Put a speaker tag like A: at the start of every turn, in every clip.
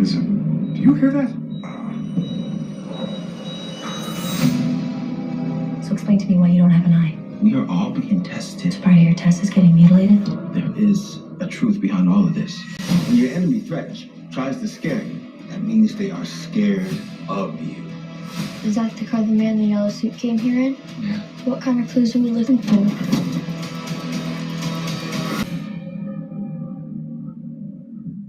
A: Listen, do you hear that?
B: So explain to me why you don't have an eye.
A: We are all being tested.
B: So part of your test is getting mutilated?
A: There is a truth behind all of this. When your enemy threatens, tries to scare you, that means they are scared of you.
C: Is that the car the man in the yellow suit came here in?
A: Yeah.
C: What kind of clues are we looking for?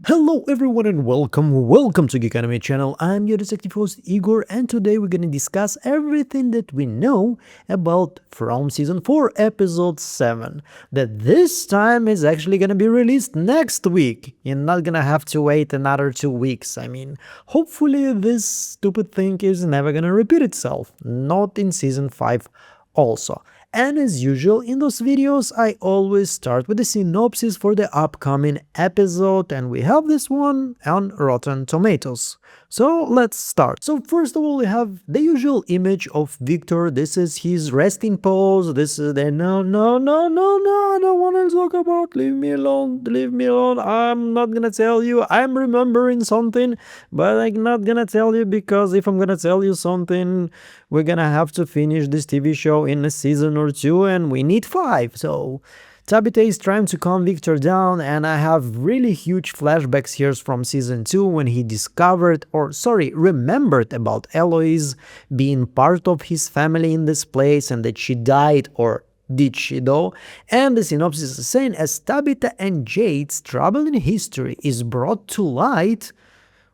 D: Hello everyone and welcome to Geek Anime channel. I'm your detective host Igor, and today we're gonna discuss everything that we know about From Season 4 Episode 7, that this time is actually gonna be released next week. You're not gonna have to wait another 2 weeks. I mean, hopefully this stupid thing is never gonna repeat itself, not in Season 5 also. And as usual in those videos, I always start with the synopsis for the upcoming episode, and we have this one on Rotten Tomatoes. So let's start. So first of all, we have the usual image of Victor. This is his resting pose. This is the no, I don't want to talk about, leave me alone, I'm not gonna tell you, I'm remembering something, but I'm not gonna tell you, because if I'm gonna tell you something, we're gonna have to finish this TV show in a season or two, and we need 5. So Tabitha is trying to calm Victor down, and I have really huge flashbacks here from season 2 when he remembered about Eloise being part of his family in this place and that she died, or did she though? And the synopsis is saying, as Tabitha and Jade's troubling history is brought to light,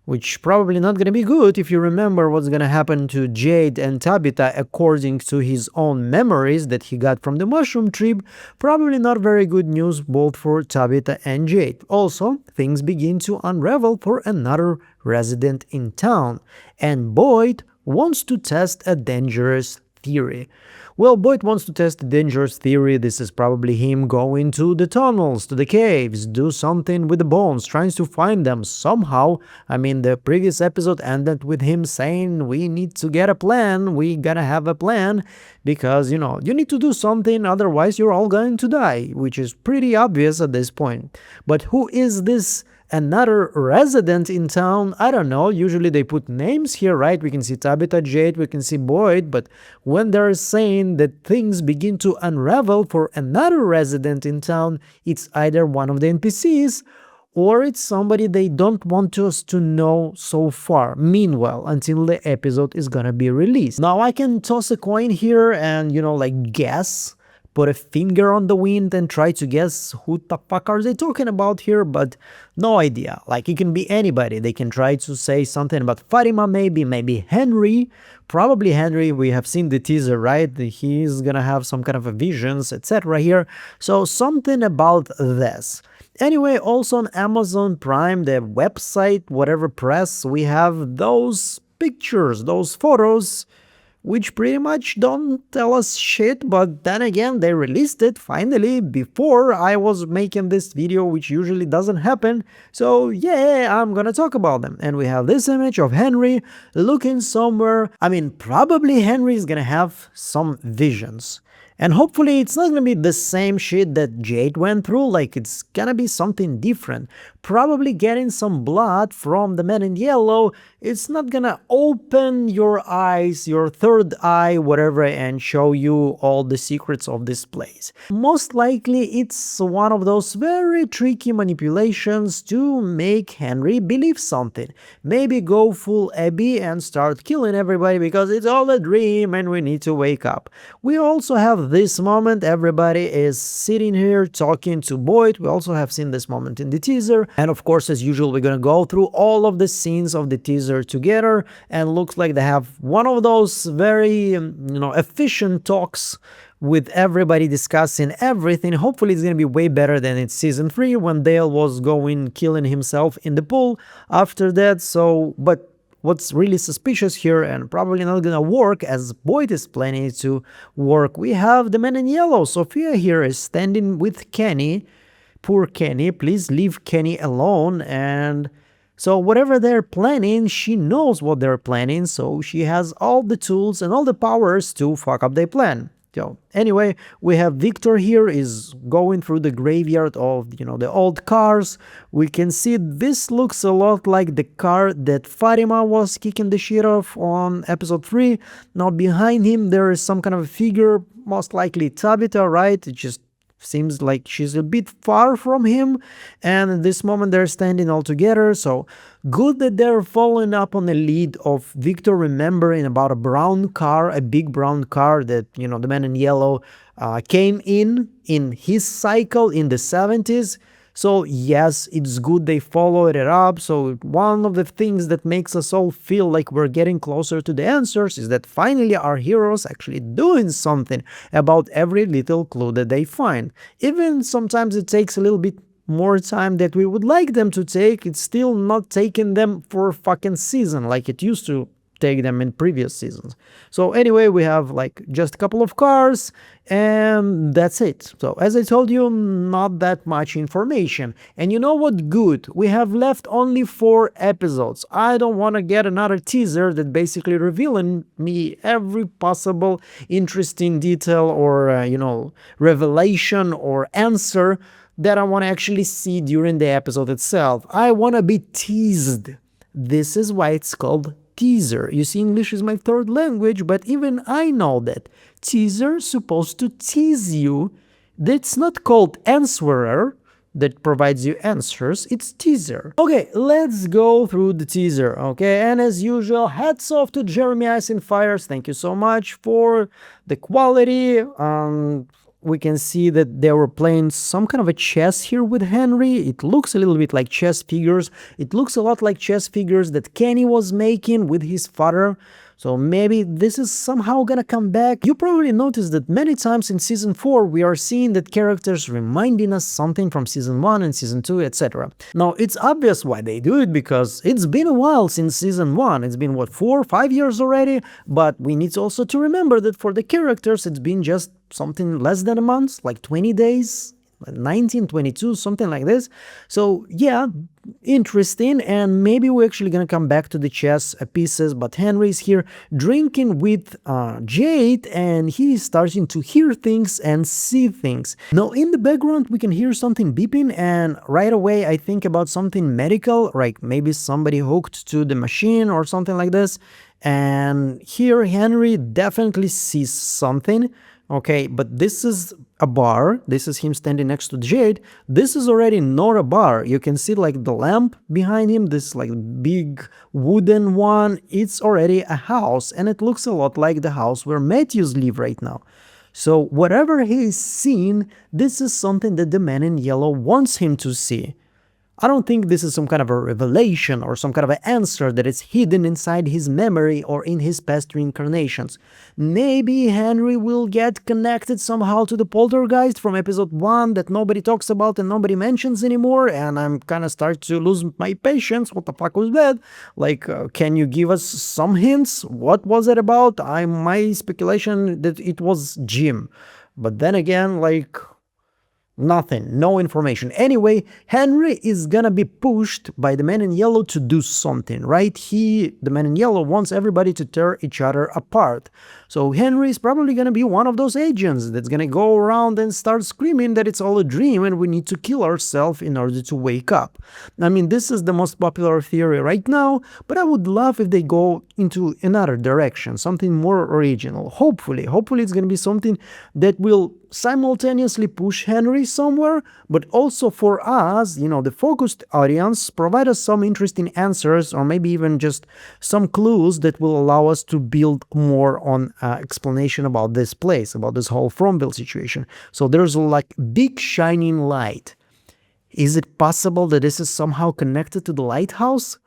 D: which probably not gonna be good if you remember what's gonna happen to Jade and Tabitha according to his own memories that he got from the mushroom trip. Probably not very good news both for Tabitha and Jade. Also, things begin to unravel for another resident in town, and Boyd wants to test a dangerous theory. Well, Boyd wants to test the dangerous theory. This is probably him going to the tunnels, to the caves, do something with the bones, trying to find them somehow. I mean, the previous episode ended with him saying, we need to get a plan, we gotta have a plan, because, you need to do something, otherwise you're all going to die, which is pretty obvious at this point. But who is this another resident in town? I don't know. Usually they put names here, right? We can see Tabitha, Jade, we can see Boyd, but when they're saying that things begin to unravel for another resident in town, it's either one of the NPCs or it's somebody they don't want us to know so far, meanwhile, until the episode is gonna be released. Now I can toss a coin here and, guess, put a finger on the wind and try to guess who the fuck are they talking about here, but no idea. Like, it can be anybody. They can try to say something about Fatima, maybe Henry. Probably Henry. We have seen the teaser, right? He's gonna have some kind of a visions, etc. here. So something about this. Anyway, also on Amazon Prime, the website, whatever press, we have those pictures, those photos, which pretty much don't tell us shit, but then again, they released it finally before I was making this video, which usually doesn't happen. So yeah, I'm gonna talk about them. And we have this image of Henry looking somewhere. I mean, probably Henry is gonna have some visions. And hopefully it's not gonna be the same shit that Jade went through, like it's gonna be something different. Probably getting some blood from the man in yellow. It's not gonna open your eyes, your third eye, whatever, and show you all the secrets of this place. Most likely it's one of those very tricky manipulations to make Henry believe something. Maybe go full Abby and start killing everybody because it's all a dream and we need to wake up. We also have this moment, everybody is sitting here talking to Boyd. We also have seen this moment in the teaser, and of course, as usual, we're gonna go through all of the scenes of the teaser together, and looks like they have one of those very efficient talks with everybody discussing everything. Hopefully it's gonna be way better than in season 3 when Dale was killing himself in the pool after that. So but what's really suspicious here, and probably not gonna work as Boyd is planning it to work, we have the man in yellow. Sophia here is standing with Kenny. Poor Kenny, please leave Kenny alone. And so whatever they're planning, she knows what they're planning, so she has all the tools and all the powers to fuck up their plan. So anyway, we have Victor here is going through the graveyard of, the old cars. We can see this looks a lot like the car that Fatima was kicking the shit off on episode 3. Now behind him there is some kind of a figure, most likely Tabitha, right? It just seems like she's a bit far from him, and at this moment they're standing all together. So good that they're following up on the lead of Victor remembering about a brown car, a big brown car that, the man in yellow came in his cycle in the 70s. So yes, it's good they followed it up. So one of the things that makes us all feel like we're getting closer to the answers is that finally our heroes actually doing something about every little clue that they find. Even sometimes it takes a little bit more time that we would like them to take, it's still not taking them for a fucking season like it used to take them in previous seasons. So anyway, we have like just a couple of cars and that's it. So as I told you, not that much information. And you know what? Good. We have left only 4 episodes. I don't want to get another teaser that basically revealing me every possible interesting detail or, revelation or answer that I want to actually see during the episode itself. I want to be teased. This is why it's called teaser. You see, English is my 3rd language, but even I know that. Teaser is supposed to tease you. That's not called answerer that provides you answers, it's teaser. Okay, let's go through the teaser, okay? And as usual, hats off to Jeremy Ice and Fires. Thank you so much for the quality. We can see that they were playing some kind of a chess here with Henry. It looks a little bit like chess figures. It looks a lot like chess figures that Kenny was making with his father. So maybe this is somehow gonna come back. You probably noticed that many times in season 4 we are seeing that characters reminding us something from season 1 and season 2, etc. Now it's obvious why they do it, because it's been a while since season 1. It's been what, 4 or 5 years already? But we need also to remember that for the characters it's been just something less than a month, like 20 days, 19, 22, something like this. So yeah, interesting, and maybe we're actually gonna come back to the chess pieces, but Henry's here drinking with Jade, and he's starting to hear things and see things. Now in the background we can hear something beeping, and right away I think about something medical, like maybe somebody hooked to the machine or something like this. And here Henry definitely sees something. Okay, but this is a bar. This is him standing next to Jade. This is already not a bar. You can see like the lamp behind him, this like big wooden one. It's already a house, and it looks a lot like the house where Matthews live right now. So whatever he's seen, this is something that the man in yellow wants him to see. I don't think this is some kind of a revelation or some kind of an answer that is hidden inside his memory or in his past reincarnations. Maybe Henry will get connected somehow to the poltergeist from episode 1 that nobody talks about and nobody mentions anymore, and I'm kind of start to lose my patience. What the fuck was that? Like, can you give us some hints? What was it about? My speculation that it was Jim. But then again, like, nothing, no information. Anyway, Henry is gonna be pushed by the man in yellow to do something, right? The man in yellow wants everybody to tear each other apart. So Henry is probably gonna be one of those agents that's gonna go around and start screaming that it's all a dream and we need to kill ourselves in order to wake up. I mean, this is the most popular theory right now, but I would love if they go into another direction, something more original. Hopefully it's gonna be something that will simultaneously push Henry somewhere, but also for us, the focused audience, provide us some interesting answers or maybe even just some clues that will allow us to build more on explanation about this place, about this whole Fromville situation. So there's like big shining light. Is it possible that this is somehow connected to the lighthouse?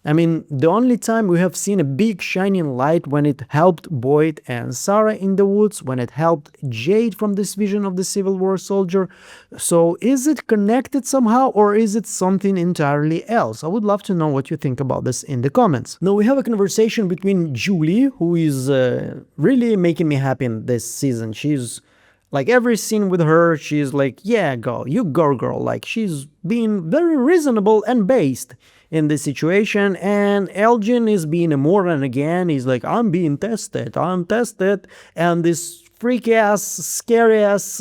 D: I mean, the only time we have seen a big shining light when it helped Boyd and Sarah in the woods, when it helped Jade from this vision of the Civil War soldier. So is it connected somehow, or is it something entirely else? I would love to know what you think about this in the comments. Now we have a conversation between Julie, who is really making me happy in this season. She's like, every scene with her, she's like, yeah, go, you go, girl. Like, she's being very reasonable and based in this situation, and Elgin is being a moron again. He's like, I'm being tested, I'm tested, and this freaky ass, scary ass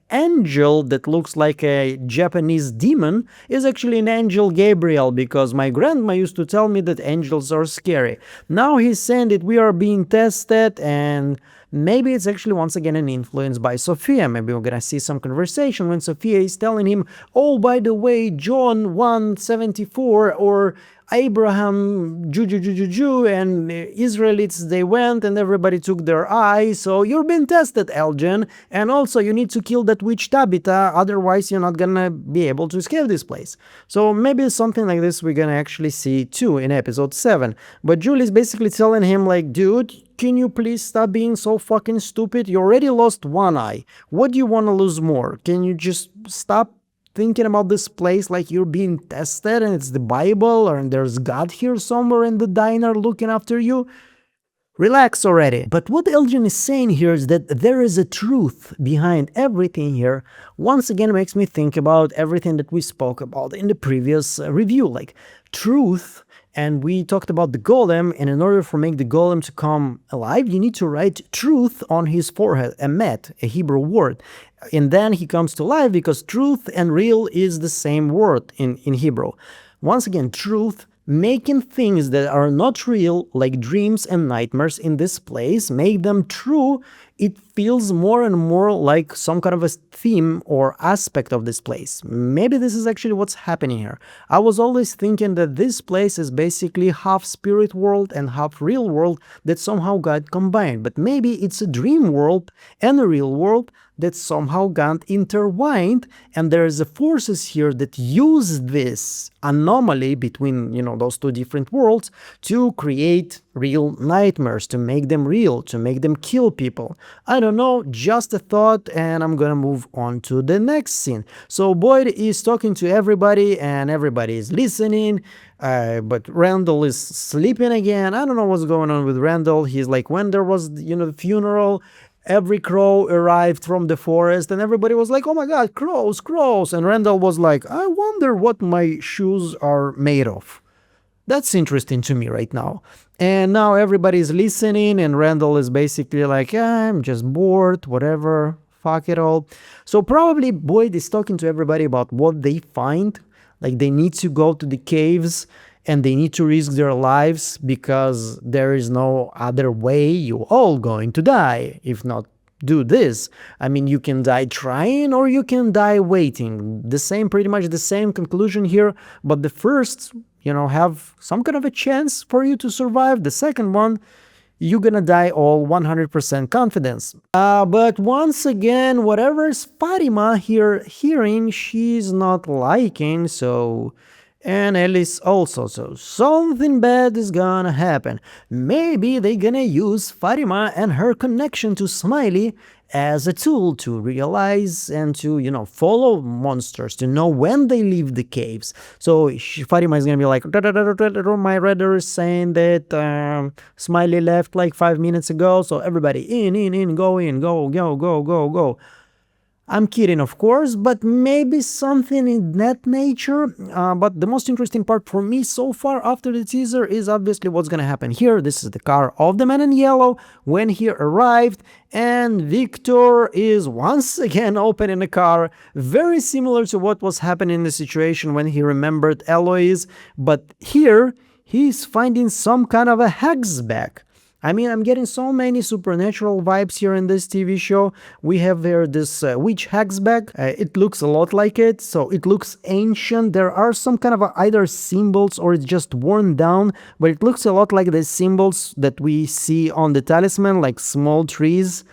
D: angel that looks like a Japanese demon is actually an angel Gabriel, because my grandma used to tell me that angels are scary. Now he's saying that we are being tested, and maybe it's actually once again an influence by Sophia. Maybe we're gonna see some conversation when Sophia is telling him, oh, by the way, John 1:74, or Abraham, and Israelites, they went and everybody took their eye, so you're being tested, Elgin, and also you need to kill that witch Tabitha, otherwise you're not gonna be able to escape this place. So maybe something like this we're gonna actually see too in episode 7. But Julie's basically telling him like, dude, can you please stop being so fucking stupid? You already lost one eye. What do you want to lose more? Can you just stop thinking about this place like you're being tested and it's the Bible, or there's God here somewhere in the diner looking after you? Relax already. But what Elgin is saying here is that there is a truth behind everything here. Once again makes me think about everything that we spoke about in the previous review, like truth. And we talked about the golem, and in order for make the golem to come alive, you need to write truth on his forehead, emet, a Hebrew word. And then he comes to life, because truth and real is the same word in Hebrew. Once again, truth, making things that are not real, like dreams and nightmares in this place, make them true. It feels more and more like some kind of a theme or aspect of this place. Maybe this is actually what's happening here. I was always thinking that this place is basically half spirit world and half real world that somehow got combined. But maybe it's a dream world and a real world that somehow got intertwined, and there's a forces here that use this anomaly between, those two different worlds to create real nightmares, to make them real, to make them kill people. I don't know, just a thought, and I'm gonna move on to the next scene. So Boyd is talking to everybody, and everybody is listening, but Randall is sleeping again. I don't know what's going on with Randall. He's like, when there was, the funeral, every crow arrived from the forest, and everybody was like, oh my god, crows, crows. And Randall was like, I wonder what my shoes are made of. That's interesting to me right now. And now everybody's listening, and Randall is basically like, I'm just bored, whatever, fuck it all. So probably Boyd is talking to everybody about what they find. Like, they need to go to the caves, and they need to risk their lives, because there is no other way. You all going to die if not do this. I mean, you can die trying, or you can die waiting. Pretty much the same conclusion here, but the first, have some kind of a chance for you to survive. The second one, you're gonna die all 100% confidence. But once again, whatever is Fatima here hearing, she's not liking, so... And Alice also, so something bad is gonna happen. Maybe they gonna use Fatima and her connection to Smiley as a tool to realize and to, follow monsters, to know when they leave the caves. So Fatima is gonna be like, my radar is saying that Smiley left like 5 minutes ago, so everybody in, go. I'm kidding, of course, but maybe something in that nature. But the most interesting part for me so far after the teaser is obviously what's gonna happen here. This is the car of the man in yellow when he arrived, and Victor is once again opening the car, very similar to what was happening in the situation when he remembered Eloise, but here he's finding some kind of a hex bag. I mean, I'm getting so many supernatural vibes here in this TV show. We have here this witch hex bag. It looks a lot like it, so it looks ancient. There are some kind of either symbols or it's just worn down, but it looks a lot like the symbols that we see on the talisman, like small trees.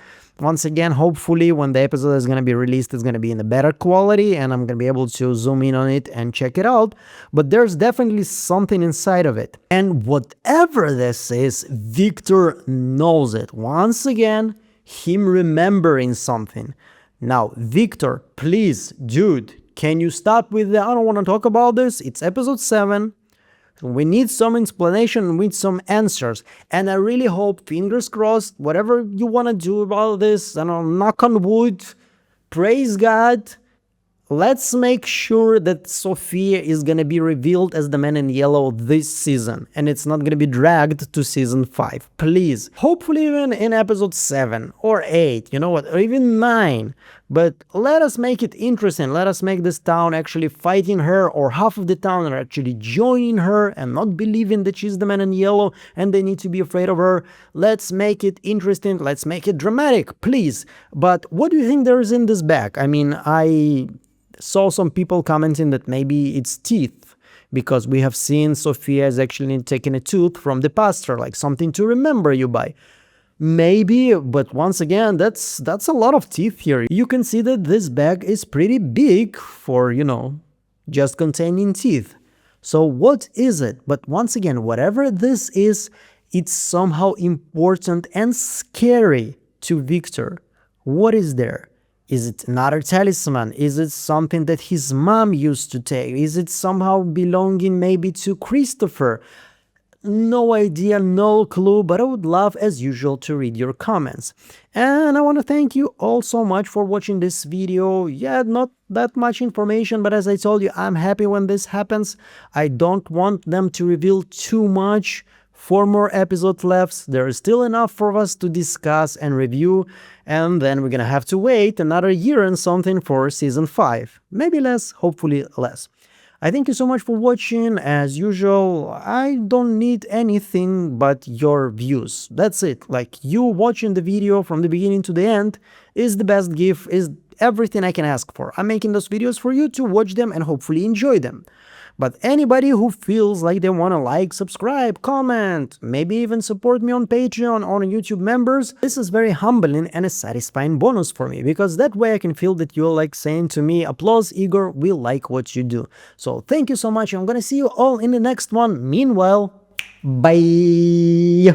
D: Once again, hopefully when the episode is going to be released, it's going to be in a better quality and I'm going to be able to zoom in on it and check it out. But there's definitely something inside of it. And whatever this is, Victor knows it. Once again, him remembering something. Now, Victor, please, dude, can you stop with the, I don't want to talk about this. It's episode 7. We need some explanation, we need some answers, and I really hope, fingers crossed, whatever you want to do about this, I don't know, knock on wood, praise God, let's make sure that Sophia is gonna be revealed as the Man in Yellow this season, and it's not gonna be dragged to season 5. Please. Hopefully even in episode 7 or 8, you know what, or even 9. But let us make it interesting. Let us make this town actually fighting her, or half of the town are actually joining her and not believing that she's the Man in Yellow and they need to be afraid of her. Let's make it interesting. Let's make it dramatic, please. But what do you think there is in this bag? I mean, I saw some people commenting that maybe it's teeth, because we have seen Sophia is actually taking a tooth from the pastor, like something to remember you by. Maybe, but once again, that's a lot of teeth here. You can see that this bag is pretty big for, you know, just containing teeth. So what is it? But once again, whatever this is, it's somehow important and scary to Victor. What is there? Is it another talisman? Is it something that his mom used to take? Is it somehow belonging maybe to Christopher? No idea, no clue, but I would love, as usual, to read your comments. And I want to thank you all so much for watching this video. Yeah, not that much information, but as I told you, I'm happy when this happens. I don't want them to reveal too much. 4 more episodes left. There is still enough for us to discuss and review, and then we're gonna have to wait another year and something for season 5. Maybe less, hopefully less. I thank you so much for watching. As usual, I don't need anything but your views. That's it. Like, you watching the video from the beginning to the end is the best gift, is everything I can ask for. I'm making those videos for you to watch them and hopefully enjoy them. But anybody who feels like they want to like, subscribe, comment, maybe even support me on Patreon or on YouTube members, this is very humbling and a satisfying bonus for me, because that way I can feel that you're like saying to me, applause Igor, we like what you do. So thank you so much. I'm gonna see you all in the next one. Meanwhile, bye.